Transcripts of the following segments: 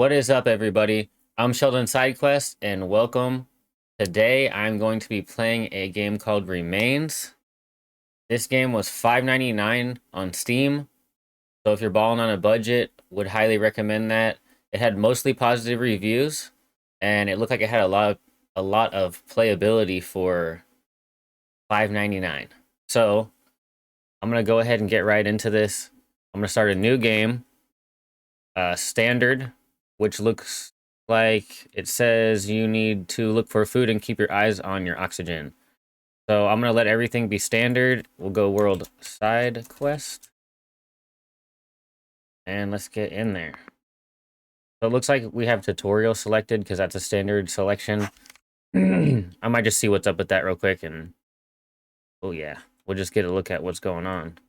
What is up, everybody? I'm SheldonSideQuest and welcome. Today, I'm going to be playing a game called Remains. This game was $5.99 on Steam, so if you're balling on a budget, would highly recommend that. It had mostly positive reviews, and it looked like it had a lot of playability for $5.99. So I'm gonna go ahead and get right into this. I'm gonna start a new game, standard, which looks like it says you need to look for food and keep your eyes on your oxygen. So I'm gonna let everything be standard. We'll go world side quest. And let's get in there. So it looks like we have tutorial selected because that's a standard selection. I might just see what's up with that real quick and oh yeah, we'll just get a look at what's going on.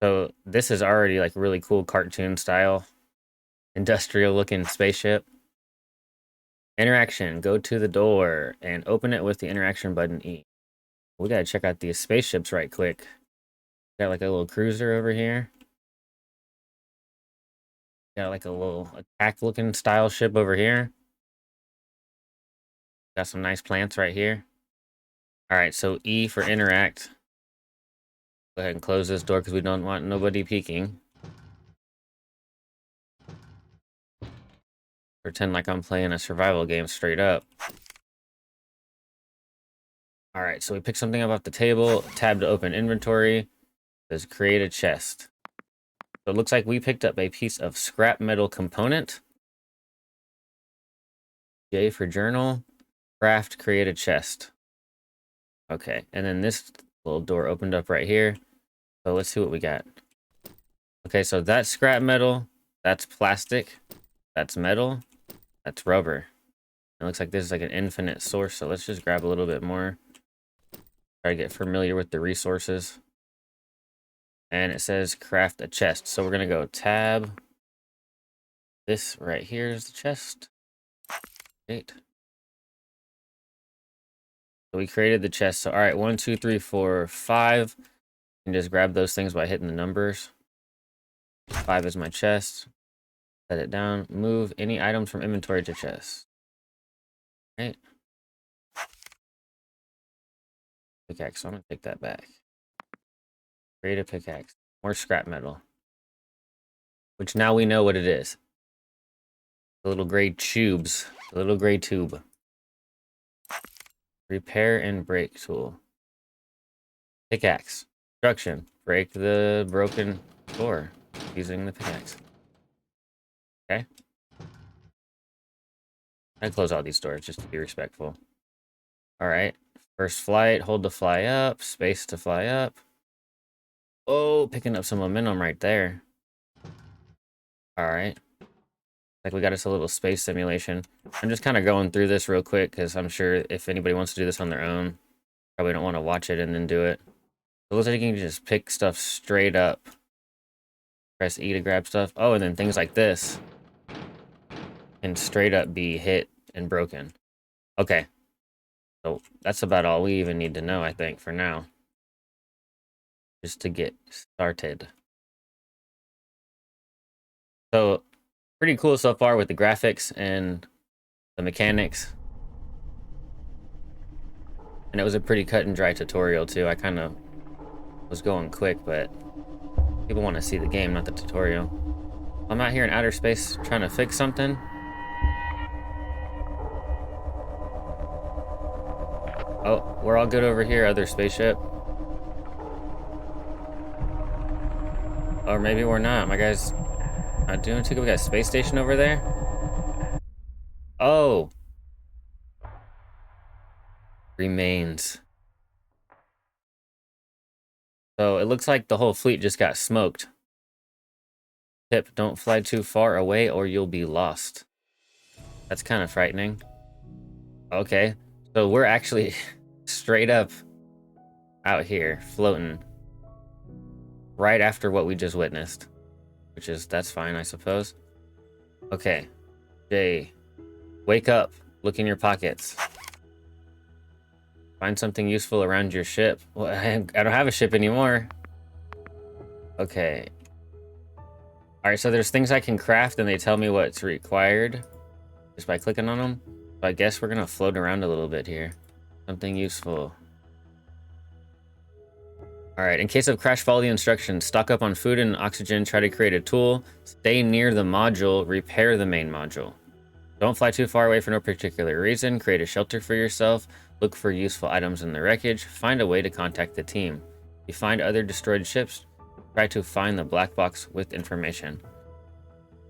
So this is already like really cool cartoon style, industrial looking spaceship. Interaction, go to the door and open it with the interaction button E. We gotta check out these spaceships right quick. Got like a little cruiser over here. Got like a little attack looking style ship over here. Got some nice plants right here. All right, so E for interact. Go ahead and close this door because we don't want nobody peeking. Pretend like I'm playing a survival game straight up. All right, so we pick something up off the table. Tab to open inventory. Says create a chest. So it looks like we picked up a piece of scrap metal component. J for journal. Craft, create a chest. Okay, and then this little door opened up right here. So let's see what we got. Okay, so that's scrap metal. That's plastic. That's metal. That's rubber. It looks like this is like an infinite source. So let's just grab a little bit more. Try to get familiar with the resources. And it says craft a chest. So we're going to go tab. This right here is the chest. Great. So we created the chest. So all right, 1, 2, 3, 4, 5. You can just grab those things by hitting the numbers. 5 is my chest. Set it down. Move any items from inventory to chest. Right. Pickaxe. So I'm gonna take that back. Create a pickaxe. More scrap metal. Which now we know what it is. The little gray tubes. The little gray tube. Repair and break tool. Pickaxe. Construction. Break the broken door using the pickaxe. Okay. I close all these doors just to be respectful. All right. First flight. Hold to fly up. Space to fly up. Oh, picking up some momentum right there. All right. Like we got us a little space simulation. I'm just kind of going through this real quick because I'm sure if anybody wants to do this on their own, probably don't want to watch it and then do it. It looks like you can just pick stuff straight up. Press E to grab stuff. Oh, and then things like this can straight up be hit and broken. Okay. So that's about all we even need to know, I think, for now. Just to get started. So pretty cool so far with the graphics and the mechanics. And it was a pretty cut and dry tutorial too. I kind of was going quick, but people want to see the game, not the tutorial. I'm out here in outer space trying to fix something. Oh, we're all good over here, other spaceship. Or maybe we're not. My guy's not doing too good. We got a space station over there. Oh. Remains. So it looks like the whole fleet just got smoked. Tip, don't fly too far away or you'll be lost. That's kind of frightening. Okay, so we're actually straight up out here floating right after what we just witnessed, which is, that's fine, I suppose. Okay, Jay, wake up, look in your pockets. Find something useful around your ship. Well, I don't have a ship anymore. Okay. All All right, so there's things I can craft and they tell me what's required just by clicking on them. So I guess we're gonna float around a little bit here. Something useful. All right, in case of crash, follow the instructions. Stock up on food and oxygen, try to create a tool, stay near the module, repair the main module. Don't fly too far away for no particular reason, create a shelter for yourself, look for useful items in the wreckage, find a way to contact the team. If you find other destroyed ships, try to find the black box with information.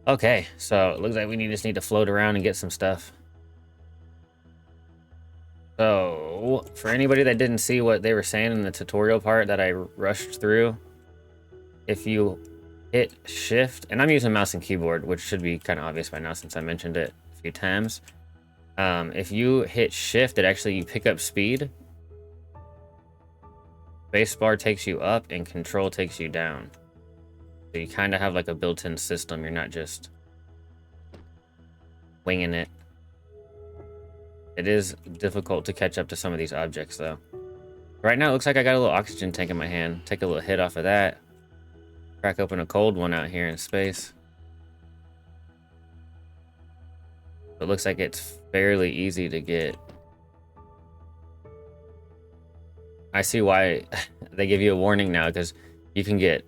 Okay, so it looks like we just need to float around and get some stuff. So, for anybody that didn't see what they were saying in the tutorial part that I rushed through, if you hit shift, and I'm using mouse and keyboard, which should be kind of obvious by now since I mentioned it a few times. If you hit shift, you pick up speed. Spacebar takes you up and control takes you down. So you kind of have like a built-in system. You're not just winging it. It is difficult to catch up to some of these objects, though. Right now, it looks like I got a little oxygen tank in my hand. Take a little hit off of that. Crack open a cold one out here in space. It looks like it's fairly easy to get. I see why they give you a warning now, because you can get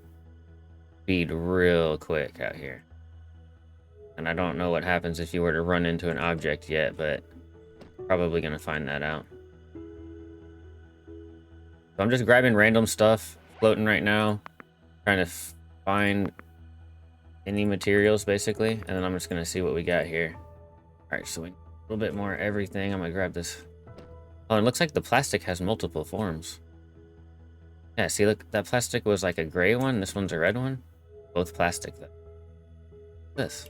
speed real quick out here. And I don't know what happens if you were to run into an object yet, but probably gonna find that out. So I'm just grabbing random stuff, floating right now, trying to find any materials basically, and then I'm just gonna see what we got here. All right, so we need a little bit more everything. I'm gonna grab this. Oh, it looks like the plastic has multiple forms. Yeah, see, look, that plastic was like a gray one. This one's a red one. Both plastic though. This.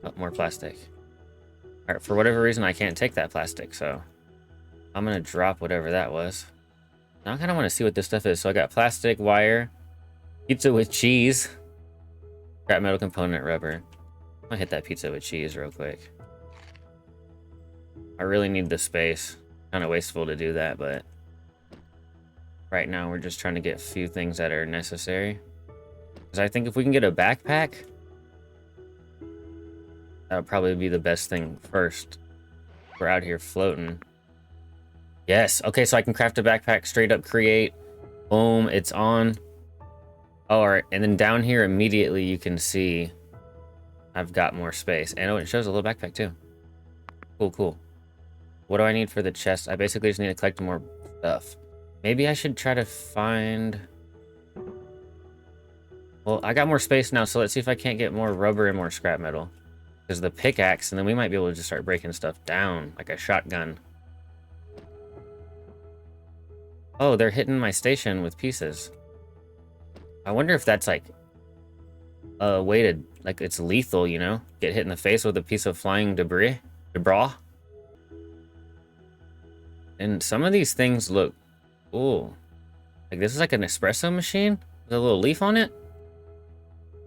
Oh, more plastic. All right, for whatever reason, I can't take that plastic, so I'm gonna drop whatever that was. Now I kind of want to see what this stuff is. So I got plastic, wire, pizza with cheese, scrap metal component, rubber. I'm gonna hit that pizza with cheese real quick. I really need the space. Kind of wasteful to do that, but right now we're just trying to get a few things that are necessary. Because I think if we can get a backpack, that would probably be the best thing first. We're out here floating. Yes. Okay, so I can craft a backpack, straight up create. Boom, it's on. Oh, all right. And then down here immediately you can see I've got more space. And oh, it shows a little backpack too. Cool, cool. What do I need for the chest? I basically just need to collect more stuff. Maybe I should try to find... Well, I got more space now, so let's see if I can't get more rubber and more scrap metal. Because the pickaxe, and then we might be able to just start breaking stuff down, like a shotgun. Oh, they're hitting my station with pieces. I wonder if that's like a way to, like, it's lethal, you know? Get hit in the face with a piece of flying debris. And some of these things look, ooh. Like this is like an espresso machine with a little leaf on it.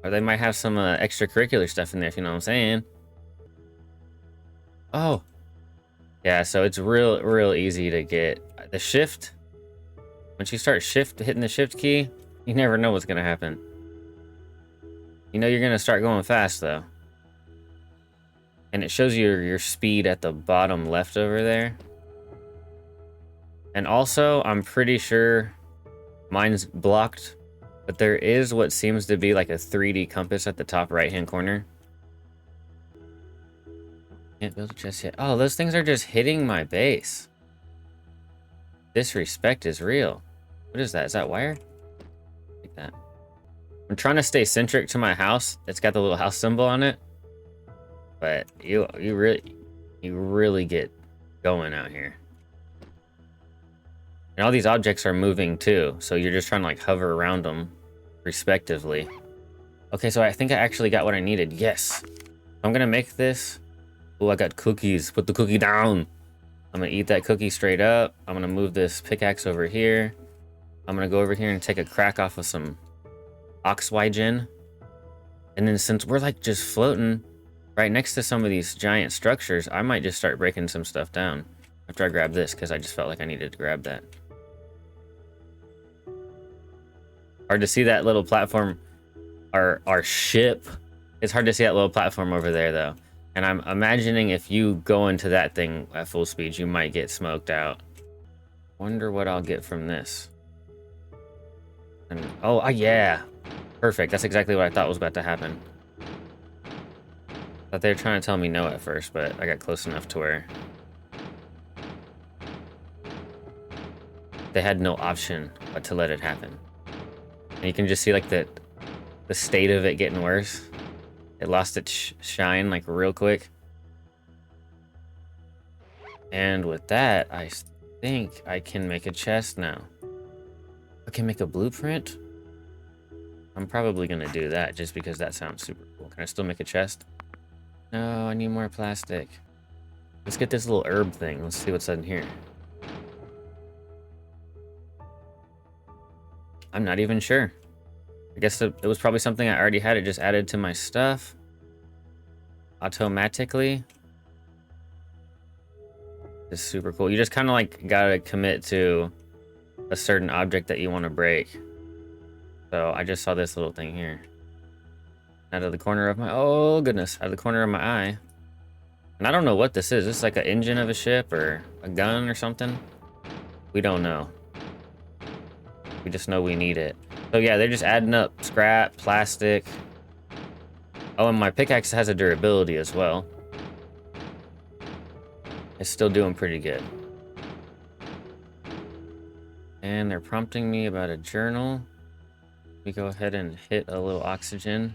Or they might have some extracurricular stuff in there, if you know what I'm saying. Oh. Yeah, so it's real easy to get. The shift, once you start hitting the shift key, you never know what's gonna happen. You know you're gonna start going fast though. And it shows you your speed at the bottom left over there. And also, I'm pretty sure mine's blocked, but there is what seems to be like a 3D compass at the top right-hand corner. Can't build a chest yet. Oh, those things are just hitting my base. Disrespect is real. What is that? Is that wire? Like that. I'm trying to stay centric to my house. It's got the little house symbol on it. But you really get going out here. And all these objects are moving too, so you're just trying to like hover around them respectively. Okay, so I think I actually got what I needed. Yes. I'm gonna make this. Oh, I got cookies. Put the cookie down. I'm gonna eat that cookie straight up. I'm gonna move this pickaxe over here. I'm gonna go over here and take a crack off of some oxygen. And then since we're like just floating right next to some of these giant structures, I might just start breaking some stuff down after I grab this, because I just felt like I needed to grab that. Hard to see that little platform our ship. It's hard to see that little platform over there though. And I'm imagining if you go into that thing at full speed, you might get smoked out. Wonder what I'll get from this. And oh yeah. Perfect. That's exactly what I thought was about to happen. Thought they were trying to tell me no at first, but I got close enough to where they had no option but to let it happen. And you can just see like the state of it getting worse. It lost its shine like real quick. And with that, I think I can make a chest now. I can make a blueprint. I'm probably gonna do that just because that sounds super cool. Can I still make a chest? No, I need more plastic. Let's get this little herb thing. Let's see what's in here. I'm not even sure. I guess it was probably something I already had. It just added to my stuff automatically. It's super cool. You just kind of like gotta commit to a certain object that you want to break. So I just saw this little thing here. Out of the corner of my, oh goodness, out of the corner of my eye. And I don't know what this is. This is like an engine of a ship or a gun or something. We don't know. We just know we need it. So yeah, they're just adding up scrap, plastic. Oh, and my pickaxe has a durability as well. It's still doing pretty good. And they're prompting me about a journal. We go ahead and hit a little oxygen.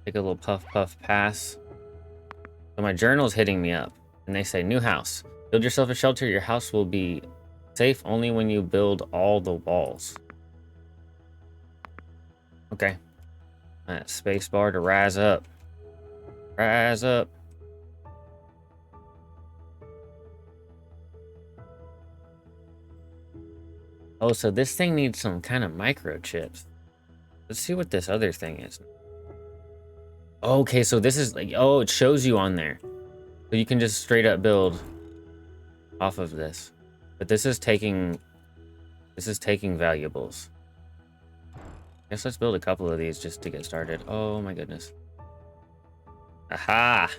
Take a little puff pass. So my journal's hitting me up. And they say, new house. Build yourself a shelter. Your house will be safe only when you build all the walls. Okay. That space bar to rise up. Rise up. Oh, so this thing needs some kind of microchips. Let's see what this other thing is. Okay, so this is like, oh, it shows you on there. So you can just straight up build off of this. But this is taking valuables. Guess let's build a couple of these just to get started. Oh my goodness. Aha!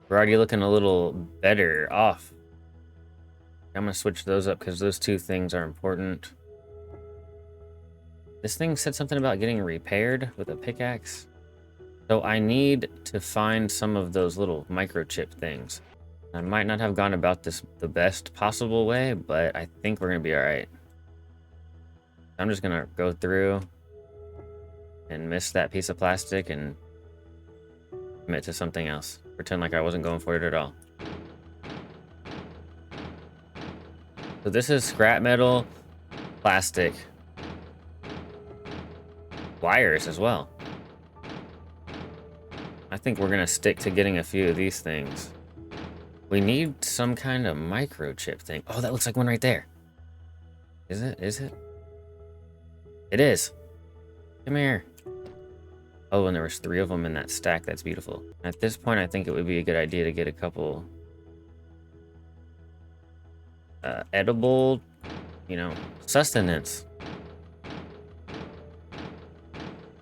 We're already looking a little better off. I'm gonna switch those up because those two things are important. This thing said something about getting repaired with a pickaxe. So I need to find some of those little microchip things. I might not have gone about this the best possible way, but I think we're gonna be all right. I'm just gonna go through and miss that piece of plastic and commit to something else. Pretend like I wasn't going for it at all. So this is scrap metal, plastic, wires as well. I think we're gonna stick to getting a few of these things. We need some kind of microchip thing. Oh, that looks like one right there. Is it? Is it? It is. Come here. Oh, and there was 3 of them in that stack. That's beautiful. At this point, I think it would be a good idea to get a couple edible, you know, sustenance.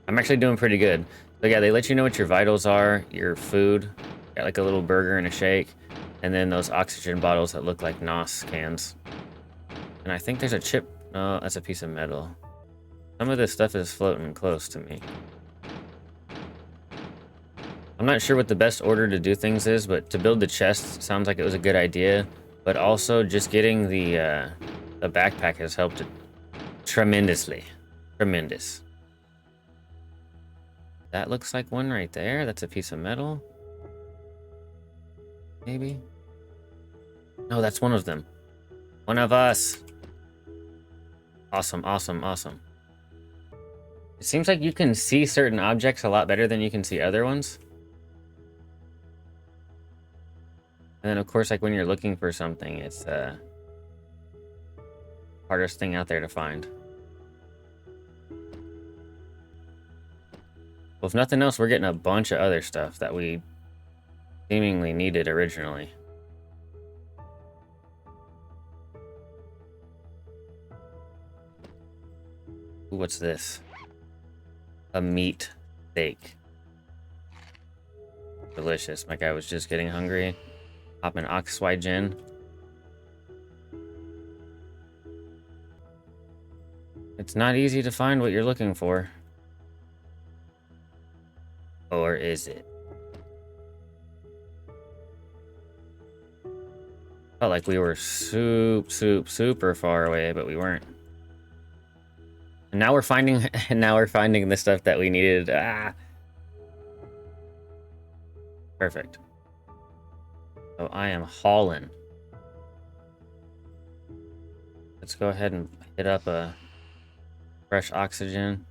I'm actually doing pretty good. So yeah, they let you know what your vitals are, your food. Got like a little burger and a shake. And then those oxygen bottles that look like NOS cans. And I think there's a chip. No, that's a piece of metal. Some of this stuff is floating close to me. I'm not sure what the best order to do things is, but to build the chest sounds like it was a good idea. But also just getting the backpack has helped tremendously. Tremendous. That looks like one right there. That's a piece of metal. Maybe. No, that's one of them. One of us. Awesome, awesome, awesome. It seems like you can see certain objects a lot better than you can see other ones. And then, of course, like when you're looking for something, it's the hardest thing out there to find. Well, if nothing else, we're getting a bunch of other stuff that we seemingly needed originally. Ooh, what's this? a meat steak. Delicious. My guy was just getting hungry. Hop an Oxy gin. It's not easy to find what you're looking for. Or is it? Felt like we were super far away, but we weren't. And now we're finding the stuff that we needed. Ah. Perfect. So I am hauling. Let's go ahead and hit up a fresh oxygen.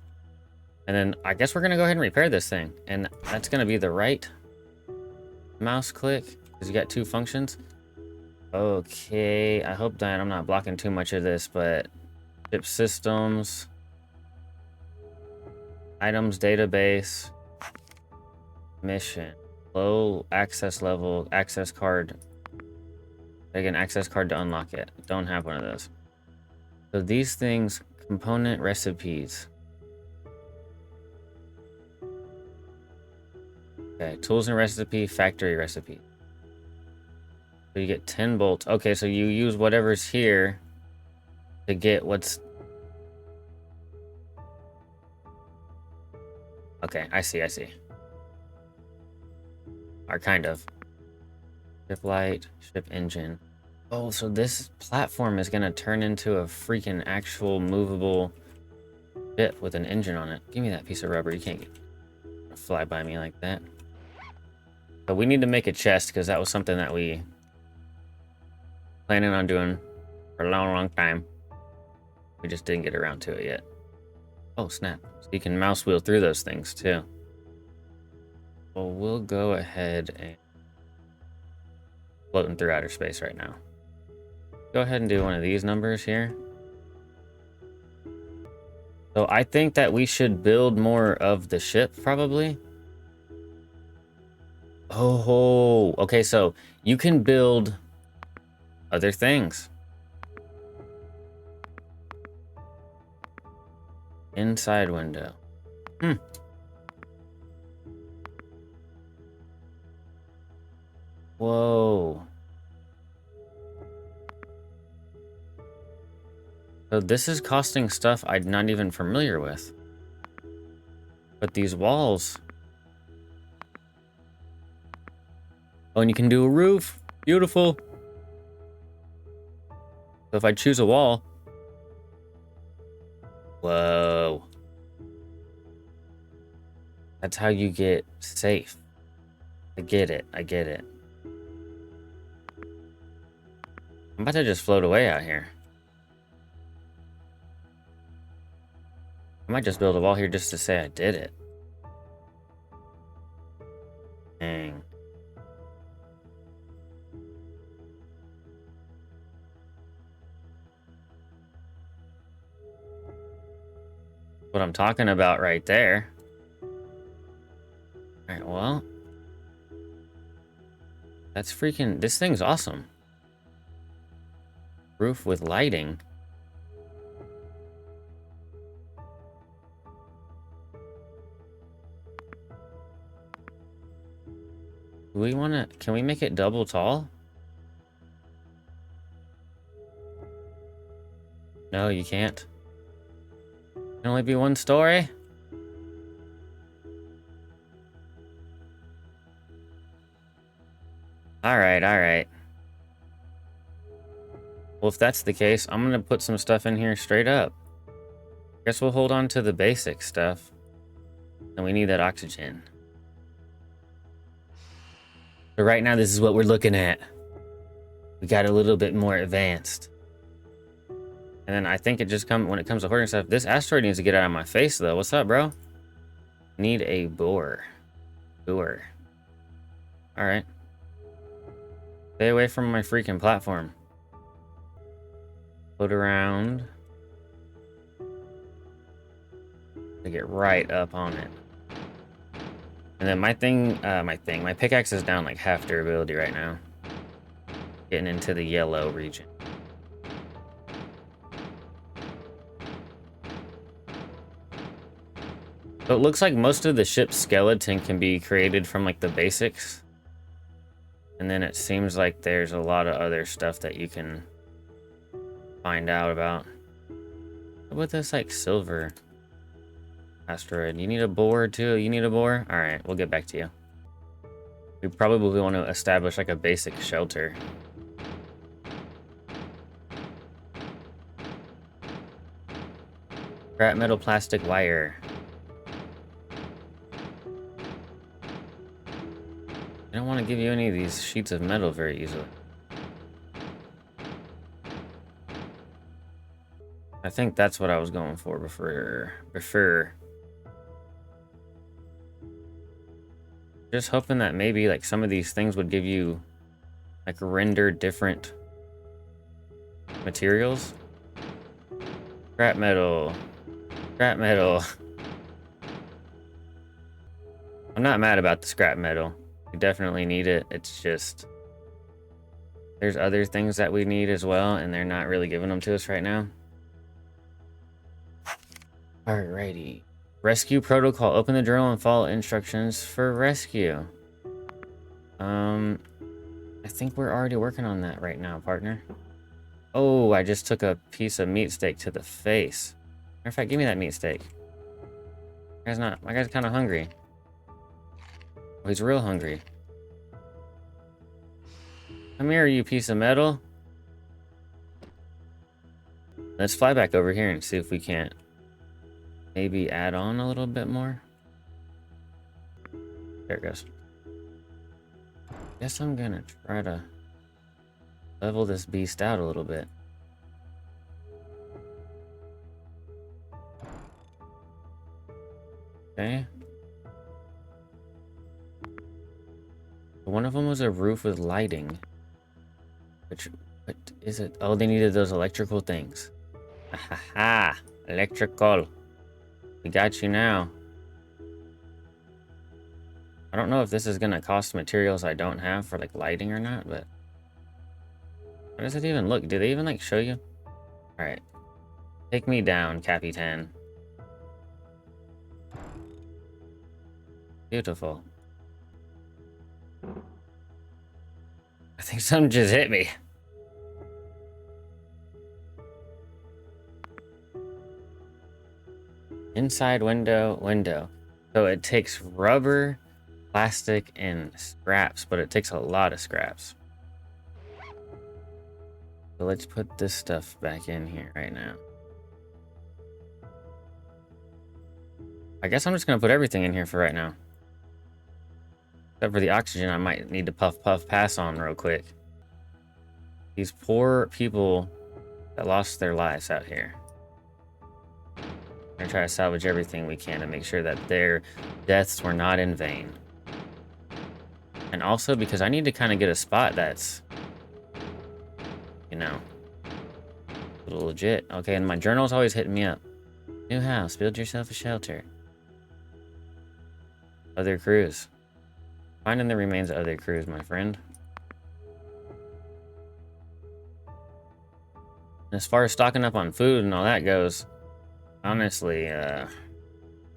And then I guess we're gonna go ahead and repair this thing. And that's gonna be the right mouse click, because you got two functions. Okay, I hope that I'm not blocking too much of this, but ship systems, items database, mission, low access level, access card. Take an access card to unlock it. Don't have one of those. So these things, component recipes. Okay, tools and recipe, factory recipe. So you get 10 bolts. Okay, so you use whatever's here to get what's... Okay, I see. Or kind of. Ship light, ship engine. Oh, so this platform is gonna turn into a freaking actual movable ship with an engine on it. Give me that piece of rubber. You can't fly by me like that. But we need to make a chest, because that was something that we planning on doing for a long time. We just didn't get around to it yet. Oh, snap. So you can mouse wheel through those things, too. Well, we'll go ahead and... floating through outer space right now. Go ahead and do one of these numbers here. So I think that we should build more of the ship, probably. Oh, okay, so you can build other things. Inside window. Whoa. So this is costing stuff I'm not even familiar with. But these walls... Oh, and you can do a roof. Beautiful. So if I choose a wall... Whoa. That's how you get safe. I get it. I'm about to just float away out here. I might just build a wall here just to say I did it. Dang. What I'm talking about right there. Alright, well. That's freaking... This thing's awesome. Roof with lighting. Do we want to... Can we make it double tall? No, you can't. Can only be one story? Alright. Well, if that's the case, I'm gonna put some stuff in here straight up. Guess we'll hold on to the basic stuff. And we need that oxygen. So right now, this is what we're looking at. We got a little bit more advanced. And then I think it just comes when it comes to hoarding stuff. This asteroid needs to get out of my face, though. What's up, bro? Need a boar. Boar. Alright. Stay away from my freaking platform. Float around. To get right up on it. And then my pickaxe is down like half durability right now. Getting into the yellow region. So it looks like most of the ship's skeleton can be created from like the basics. And then it seems like there's a lot of other stuff that you can find out about. What about this like silver asteroid? You need a boar too? You need a boar? Alright, we'll get back to you. We probably want to establish like a basic shelter. Scrap metal plastic wire. I don't want to give you any of these sheets of metal very easily. I think that's what I was going for before. Just hoping that maybe like some of these things would give you like render different materials. Scrap metal. Scrap metal. I'm not mad about the scrap metal. We definitely need it. It's just there's other things that we need as well, and they're not really giving them to us right now. Alrighty. Rescue protocol. Open the journal and follow instructions for rescue. I think we're already working on that right now, partner. Oh, I just took a piece of meat steak to the face. Matter of fact, give me that meat steak. My guy's kind of hungry. Oh, he's real hungry. Come here, you piece of metal. Let's fly back over here and see if we can't maybe add on a little bit more. There it goes. Guess I'm gonna try to level this beast out a little bit. Okay. One of them was a roof with lighting. What is it? Oh, they needed those electrical things. Ha ha! Electrical. We got you now. I don't know if this is gonna cost materials I don't have for like lighting or not, but how does it even look? Do they even like show you? Alright. Take me down, Capitan. Beautiful. I think something just hit me. Inside window. So it takes rubber, plastic, and scraps, but it takes a lot of scraps. So let's put this stuff back in here right now. I guess I'm just gonna put everything in here for right now. Except for the oxygen, I might need to puff pass on real quick. These poor people that lost their lives out here. We're gonna try to salvage everything we can to make sure that their deaths were not in vain. And also because I need to kind of get a spot that's, you know, a little legit. Okay, and my journal's always hitting me up. New house, build yourself a shelter. Other crews. Finding the remains of other crews, my friend. And as far as stocking up on food and all that goes, honestly,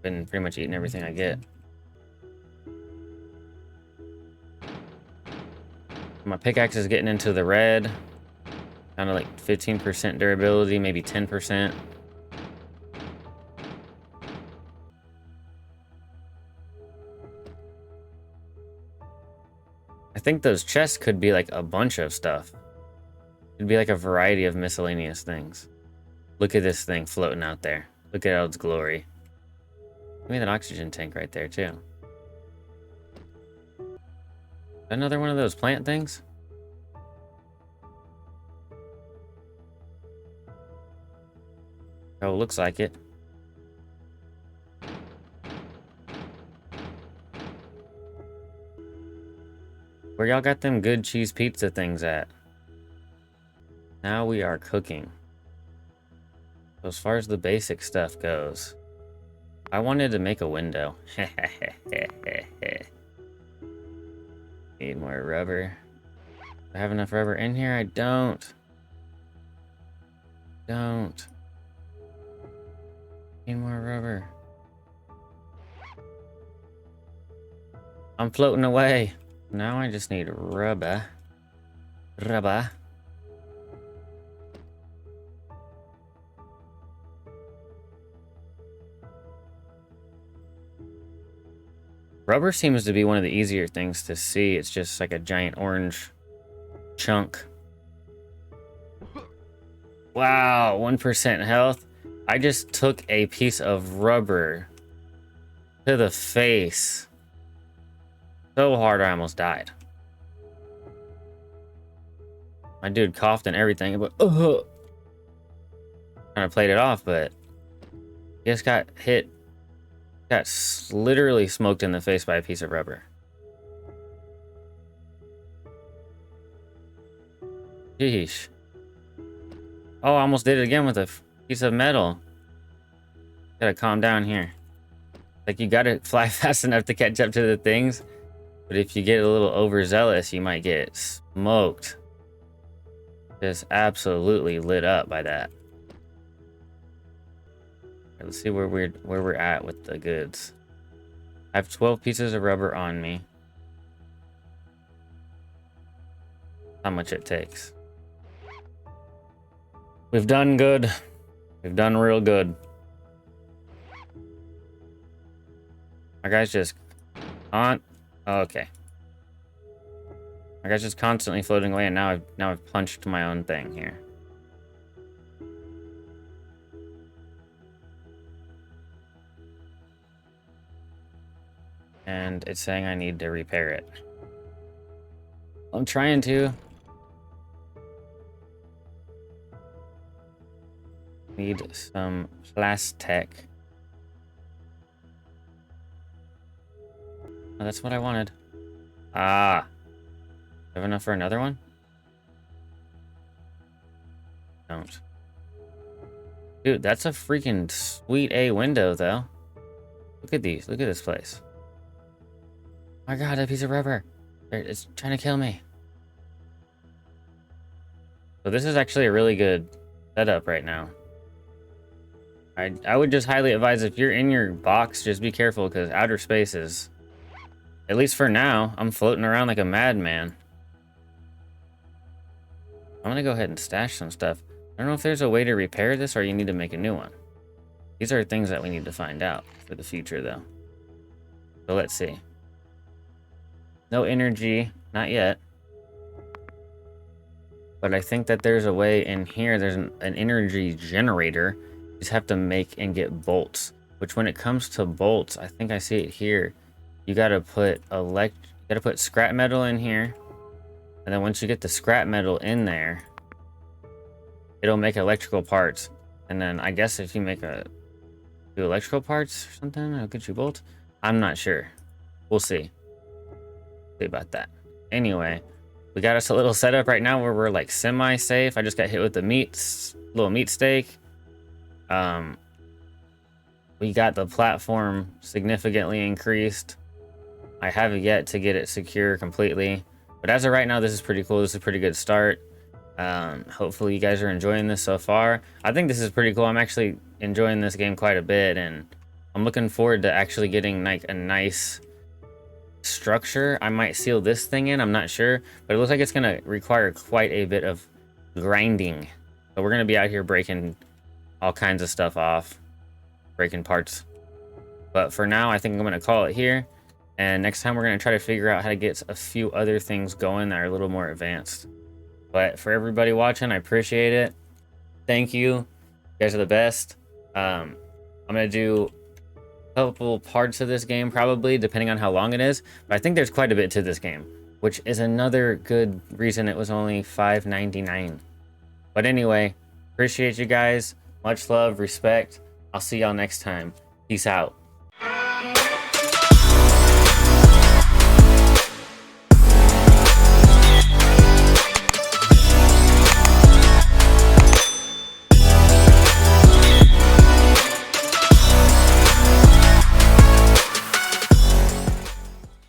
been pretty much eating everything I get. My pickaxe is getting into the red. Kind of like 15% durability, maybe 10%. I think those chests could be like a bunch of stuff. It'd be like a variety of miscellaneous things. Look at this thing floating out there. Look at all its glory. Give me that oxygen tank right there too. Another one of those plant things? Oh, looks like it. Where y'all got them good cheese pizza things at? Now we are cooking. So as far as the basic stuff goes, I wanted to make a window. Need more rubber. Do I have enough rubber in here? I don't. Need more rubber. I'm floating away. Now I just need rubber. Rubber. Rubber seems to be one of the easier things to see. It's just like a giant orange chunk. Wow, 1% health. I just took a piece of rubber to the face. So hard I almost died. My dude coughed and everything, but kind of played it off, but just got hit. Got literally smoked in the face by a piece of rubber. Sheesh. Oh, I almost did it again with a piece of metal. Gotta calm down here. Like, you gotta fly fast enough to catch up to the things. But if you get a little overzealous, you might get smoked. Just absolutely lit up by that. Right, let's see where we're at with the goods. I have 12 pieces of rubber on me. How much it takes. We've done good. We've done real good. My guy's just on. Oh, okay. My guy's just constantly floating away, and now I've punched my own thing here. And it's saying I need to repair it. I'm trying to. Need some plastic. Oh, that's what I wanted. Ah. Have enough for another one? Don't. Dude, that's a freaking sweet A window, though. Look at these. Look at this place. Oh my god, a piece of rubber. It's trying to kill me. So this is actually a really good setup right now. I would just highly advise, if you're in your box, just be careful, because outer space is, at least for now, I'm floating around like a madman. I'm gonna go ahead and stash some stuff. I don't know if there's a way to repair this, or you need to make a new one. These are things that we need to find out for the future, though. So let's see. No energy, not yet. But I think that there's a way in here. There's an energy generator. You just have to make and get bolts. Which, when it comes to bolts, I think I see it here. You gotta put scrap metal in here. And then once you get the scrap metal in there, it'll make electrical parts. And then I guess if you do electrical parts or something, it'll get you bolts. I'm not sure. We'll see. See about that. Anyway, we got us a little setup right now where we're like semi-safe. I just got hit with the little meat steak. We got the platform significantly increased. I have yet to get it secure completely. But as of right now, this is pretty cool. This is a pretty good start. Hopefully you guys are enjoying this so far. I think this is pretty cool. I'm actually enjoying this game quite a bit, and I'm looking forward to actually getting like a nice structure. I might seal this thing in, I'm not sure, but it looks like it's gonna require quite a bit of grinding. So we're gonna be out here breaking all kinds of stuff off, breaking parts. But for now, I think I'm gonna call it here. And next time we're going to try to figure out how to get a few other things going that are a little more advanced. But for everybody watching, I appreciate it. Thank you. You guys are the best. I'm going to do a couple parts of this game probably, depending on how long it is. But I think there's quite a bit to this game, which is another good reason it was only $5.99. But anyway, appreciate you guys. Much love, respect. I'll see y'all next time. Peace out.